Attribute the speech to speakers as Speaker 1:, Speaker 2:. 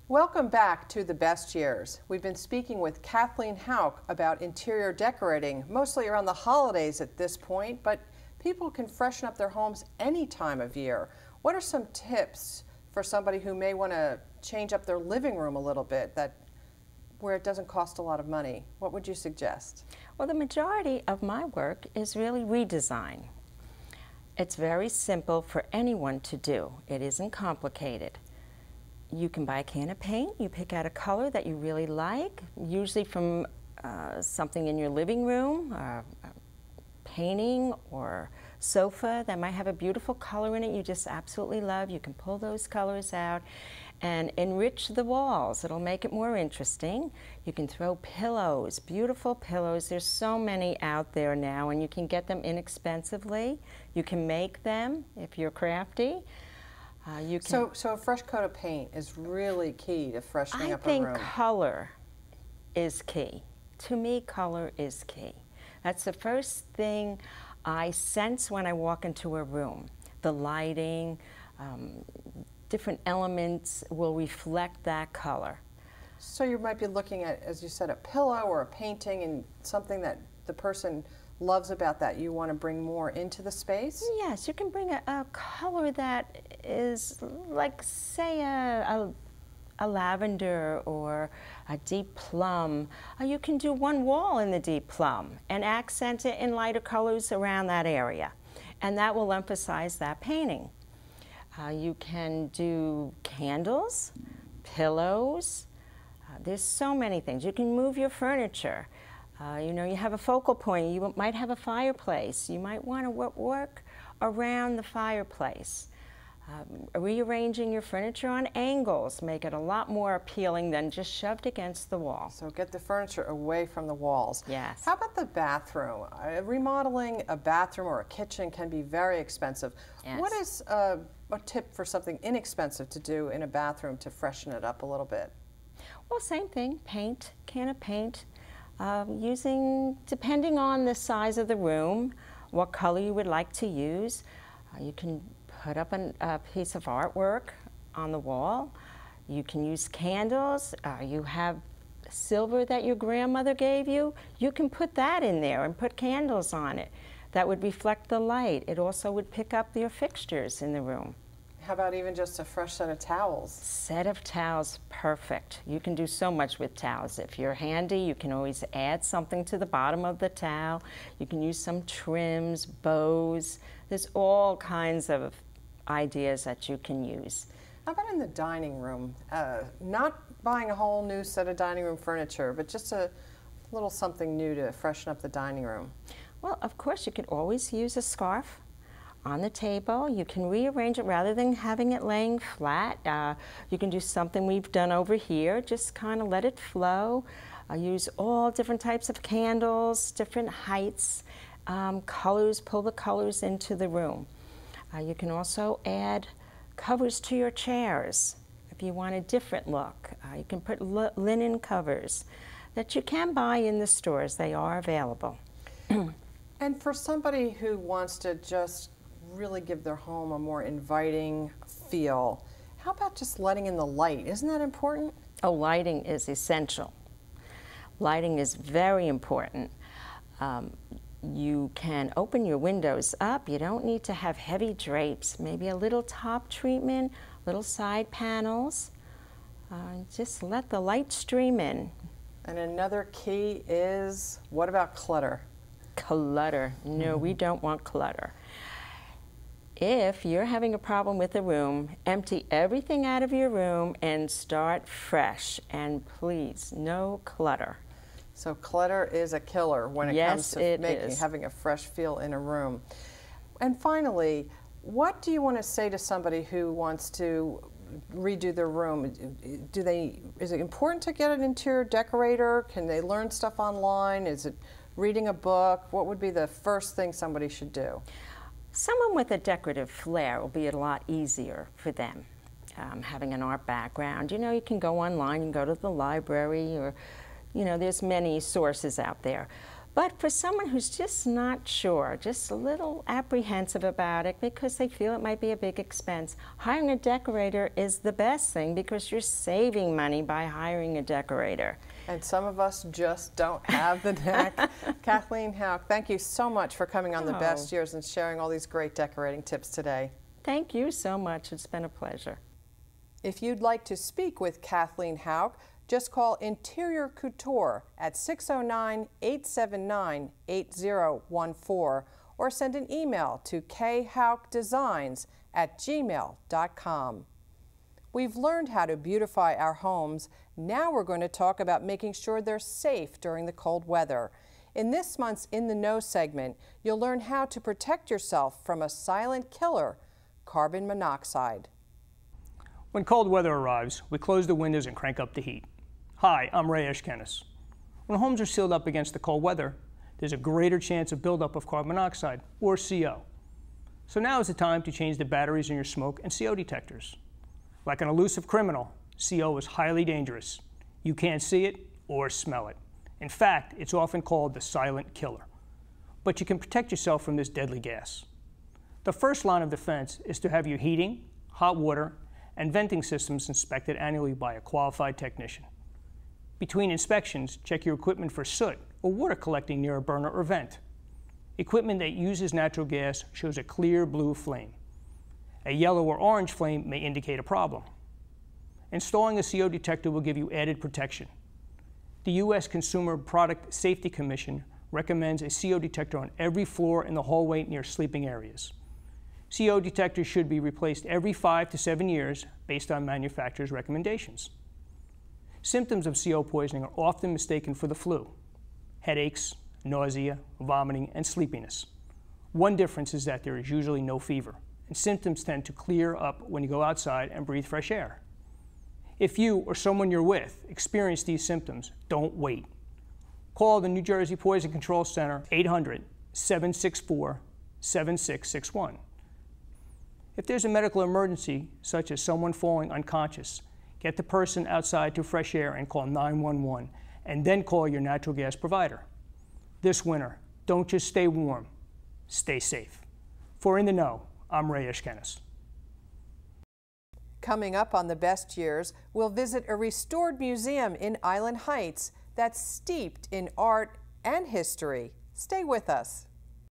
Speaker 1: Welcome back to The Best Years. We've been speaking with Kathleen Houck about interior decorating, mostly around the holidays at this point, but people can freshen up their homes any time of year. What are some tips for somebody who may want to change up their living room a little bit, where it doesn't cost a lot of money? What would you suggest?
Speaker 2: Well, the majority of my work is really redesign. It's very simple for anyone to do. It isn't complicated. You can buy a can of paint, you pick out a color that you really like, usually from something in your living room, a painting or sofa that might have a beautiful color in it you just absolutely love. You can pull those colors out and enrich the walls. It'll make it more interesting. You can throw pillows, beautiful pillows. There's so many out there now, and you can get them inexpensively. You can make them if you're crafty.
Speaker 1: So a fresh coat of paint is really key to freshening up a room.
Speaker 2: I think color is key. To me, color is key. That's the first thing I sense when I walk into a room. The lighting, different elements will reflect that color.
Speaker 1: So you might be looking at, as you said, a pillow or a painting and something that the person loves about that you want to bring more into the space?
Speaker 2: Yes, you can bring a color that is like, say, a lavender or a deep plum. You can do one wall in the deep plum and accent it in lighter colors around that area, and that will emphasize that painting. You can do candles, pillows. There's so many things. You can move your furniture. You know, you have a focal point. You might have a fireplace. You might want to work around the fireplace. Rearranging your furniture on angles make it a lot more appealing than just shoved against the wall.
Speaker 1: So get the furniture away from the walls.
Speaker 2: Yes.
Speaker 1: How about the bathroom? Remodeling a bathroom or a kitchen can be very expensive.
Speaker 2: Yes.
Speaker 1: What is a tip for something inexpensive to do in a bathroom to freshen it up a little bit?
Speaker 2: Well, same thing, paint, can of paint. Depending on the size of the room, what color you would like to use, you can put up a piece of artwork on the wall. You can use candles. You have silver that your grandmother gave you. You can put that in there and put candles on it. That would reflect the light. It also would pick up your fixtures in the room.
Speaker 1: How about even just a fresh set of towels?
Speaker 2: Set of towels, perfect. You can do so much with towels. If you're handy, you can always add something to the bottom of the towel. You can use some trims, bows. There's all kinds of ideas that you can use.
Speaker 1: How about in the dining room? Not buying a whole new set of dining room furniture, but just a little something new to freshen up the dining room.
Speaker 2: Well, of course, you could always use a scarf on the table. You can rearrange it rather than having it laying flat. You can do something we've done over here, just kind of let it flow. Use all different types of candles, different heights, colors, pull the colors into the room. You can also add covers to your chairs if you want a different look. You can put linen covers that you can buy in the stores. They are available.
Speaker 1: And for somebody who wants to just really give their home a more inviting feel, how about just letting in the light? Isn't that important?
Speaker 2: Oh, lighting is essential. Lighting is very important. You can open your windows up. You don't need to have heavy drapes. Maybe a little top treatment, little side panels. Just let the light stream in.
Speaker 1: And another key is, what about clutter?
Speaker 2: Clutter. No, we don't want clutter. If you're having a problem with a room, empty everything out of your room and start fresh. And please, no clutter.
Speaker 1: So clutter is a killer when it comes to having a fresh feel in a room. And finally, what do you want to say to somebody who wants to redo their room? Is it important to get an interior decorator? Can they learn stuff online? Is it reading a book? What would be the first thing somebody should do?
Speaker 2: Someone with a decorative flair will be a lot easier for them. Having an art background, you know, you can go online and go to the library, or, you know, there's many sources out there. But for someone who's just not sure, just a little apprehensive about it because they feel it might be a big expense, hiring a decorator is the best thing because you're saving money by hiring a decorator.
Speaker 1: And some of us just don't have the knack. Kathleen Houck, thank you so much for coming on The Best Years and sharing all these great decorating tips today.
Speaker 2: Thank you so much. It's been a pleasure.
Speaker 1: If you'd like to speak with Kathleen Houck, just call Interior Couture at 609-879-8014 or send an email to khouckdesigns@gmail.com. We've learned how to beautify our homes. Now we're going to talk about making sure they're safe during the cold weather. In this month's In the Know segment, you'll learn how to protect yourself from a silent killer, carbon monoxide.
Speaker 3: When cold weather arrives, we close the windows and crank up the heat. Hi, I'm Ray Ashkenas. When homes are sealed up against the cold weather, there's a greater chance of buildup of carbon monoxide, or CO. So now is the time to change the batteries in your smoke and CO detectors. Like an elusive criminal, CO is highly dangerous. You can't see it or smell it. In fact, it's often called the silent killer. But you can protect yourself from this deadly gas. The first line of defense is to have your heating, hot water, and venting systems inspected annually by a qualified technician. Between inspections, check your equipment for soot or water collecting near a burner or vent. Equipment that uses natural gas shows a clear blue flame. A yellow or orange flame may indicate a problem. Installing a CO detector will give you added protection. The U.S. Consumer Product Safety Commission recommends a CO detector on every floor in the hallway near sleeping areas. CO detectors should be replaced every 5 to 7 years based on manufacturer's recommendations. Symptoms of CO poisoning are often mistaken for the flu: headaches, nausea, vomiting, and sleepiness. One difference is that there is usually no fever, and symptoms tend to clear up when you go outside and breathe fresh air. If you or someone you're with experience these symptoms, don't wait. Call the New Jersey Poison Control Center, 800-764-7661. If there's a medical emergency, such as someone falling unconscious, get the person outside to fresh air and call 911, and then call your natural gas provider. This winter, don't just stay warm, stay safe. For In the Know, I'm Ray Ashkenas.
Speaker 1: Coming up on The Best Years, we'll visit a restored museum in Island Heights that's steeped in art and history. Stay with us.